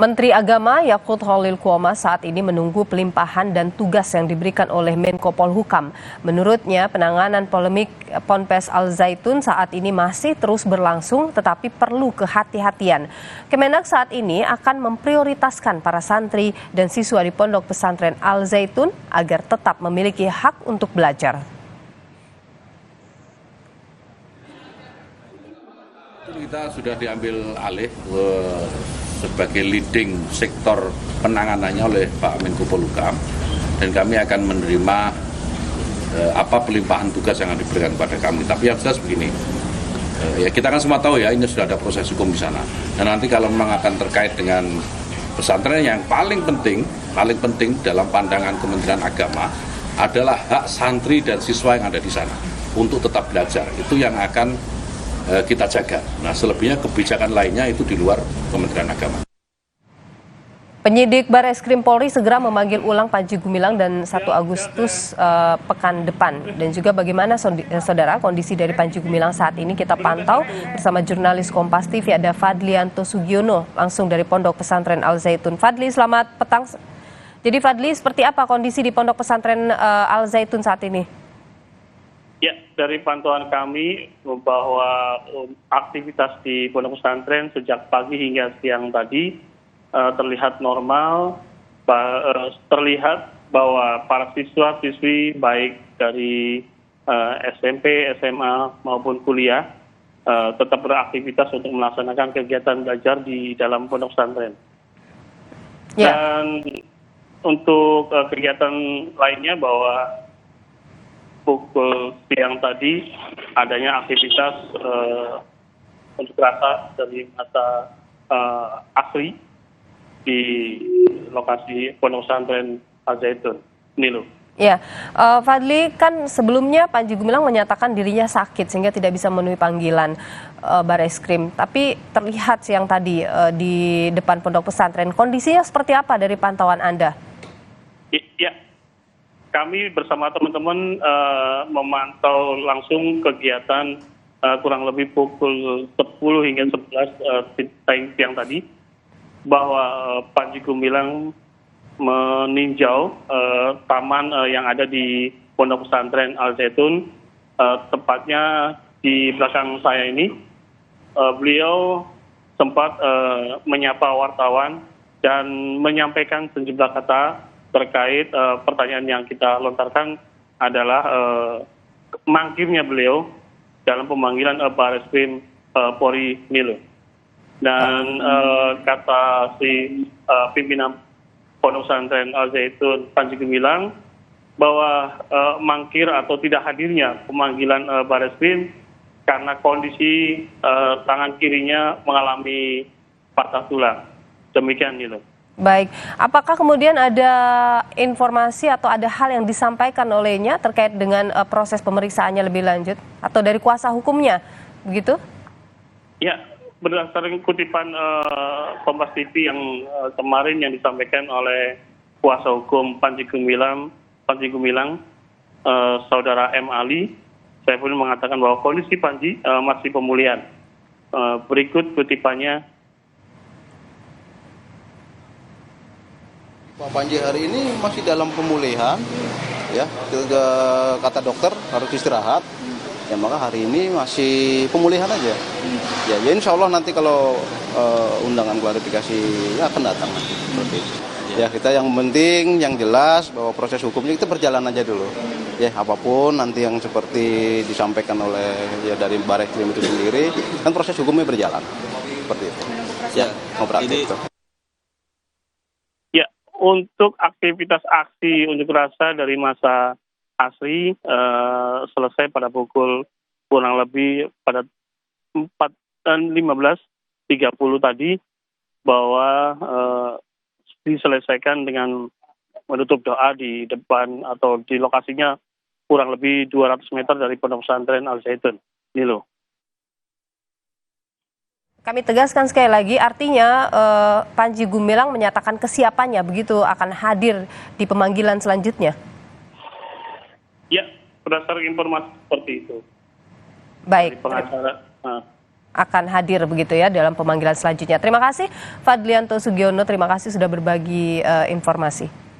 Menteri Agama Yakut Khalil Quama saat ini menunggu pelimpahan dan tugas yang diberikan oleh Menko Polhukam. Menurutnya, penanganan polemik Ponpes Al Zaitun saat ini masih terus berlangsung, tetapi perlu kehati-hatian. Kemenak saat ini akan memprioritaskan para santri dan siswa di Pondok Pesantren Al Zaitun agar tetap memiliki hak untuk belajar. Kita sudah diambil alih sebagai leading sektor penanganannya oleh Pak Menko Polhukam, dan kami akan menerima pelimpahan tugas yang diberikan kepada kami. Tapi yang jelas begini, ya kita kan semua tahu ya, ini sudah ada proses hukum di sana. Dan nanti kalau memang akan terkait dengan pesantren, yang paling penting dalam pandangan Kementerian Agama adalah hak santri dan siswa yang ada di sana untuk tetap belajar. Itu yang akan kita jaga. Nah, selebihnya kebijakan lainnya itu di luar Kementerian Agama. Penyidik Barreskrim Polri segera memanggil ulang Panji Gumilang dan 1 Agustus pekan depan. Dan juga bagaimana saudara kondisi dari Panji Gumilang saat ini kita pantau bersama jurnalis Kompas TV ada Fadlianto Sugiono langsung dari Pondok Pesantren Al Zaitun. Fadli, selamat petang. Jadi Fadli, seperti apa kondisi di Pondok Pesantren Al Zaitun saat ini? Ya, dari pantauan kami bahwa aktivitas di Pondok Pesantren sejak pagi hingga siang tadi terlihat normal, terlihat bahwa para siswa-siswi baik dari SMP, SMA maupun kuliah tetap beraktivitas untuk melaksanakan kegiatan belajar di dalam Pondok Pesantren. Ya. Dan untuk kegiatan lainnya bahwa pukul siang tadi adanya aktivitas unjuk rasa dari masa ASRI di lokasi Pondok Pesantren Al Zaitun. Nilo. Ya, Fadli, kan sebelumnya Panji Gumilang menyatakan dirinya sakit sehingga tidak bisa memenuhi panggilan Barreskrim. Tapi terlihat siang tadi di depan Pondok Pesantren, kondisinya seperti apa dari pantauan Anda? Ya, kami bersama teman-teman memantau langsung kegiatan kurang lebih pukul 10 hingga 11 siang tadi, bahwa Panji Gumilang meninjau taman yang ada di Pondok Pesantren Al Zaitun, tepatnya di belakang saya ini. Beliau sempat menyapa wartawan dan menyampaikan sejumlah kata terkait pertanyaan yang kita lontarkan adalah mangkirnya beliau dalam pemanggilan Barreskrim Polri Nilo. Dan kata si pimpinan Pondok Pesantren Al Zaitun Panji Gumilang bahwa mangkir atau tidak hadirnya pemanggilan Barreskrim karena kondisi tangan kirinya mengalami patah tulang. Demikian Nilo. Baik, apakah kemudian ada informasi atau ada hal yang disampaikan olehnya terkait dengan proses pemeriksaannya lebih lanjut atau dari kuasa hukumnya, begitu? Ya, berdasarkan kutipan Kompas TV yang kemarin yang disampaikan oleh kuasa hukum Panji Gumilang, saudara M. Ali, saya pun mengatakan bahwa kondisi Panji masih pemulihan. Berikut kutipannya. Pak Panji hari ini masih dalam pemulihan, ya. Kata dokter harus istirahat. Ya maka hari ini masih pemulihan aja. Ya insya Allah nanti kalau undangan klarifikasi ya akan datang nanti seperti itu. Ya kita yang penting yang jelas bahwa proses hukumnya kita berjalan aja dulu. Ya apapun nanti yang seperti disampaikan oleh ya dari Barreskrim itu sendiri, kan proses hukumnya berjalan seperti itu. Ya kooperatif itu. Untuk aktivitas aksi unjuk rasa dari masa ASRI selesai pada pukul kurang lebih pada 15.30 tadi, bahwa diselesaikan dengan menutup doa di depan atau di lokasinya kurang lebih 200 meter dari Pondok Pesantren Al Zaitun. Nilo. Kami tegaskan sekali lagi, artinya Panji Gumilang menyatakan kesiapannya begitu akan hadir di pemanggilan selanjutnya. Ya, berdasarkan informasi seperti itu. Baik. Dari pengacara. akan hadir begitu ya dalam pemanggilan selanjutnya. Terima kasih Fadlianto Sugiono, terima kasih sudah berbagi informasi.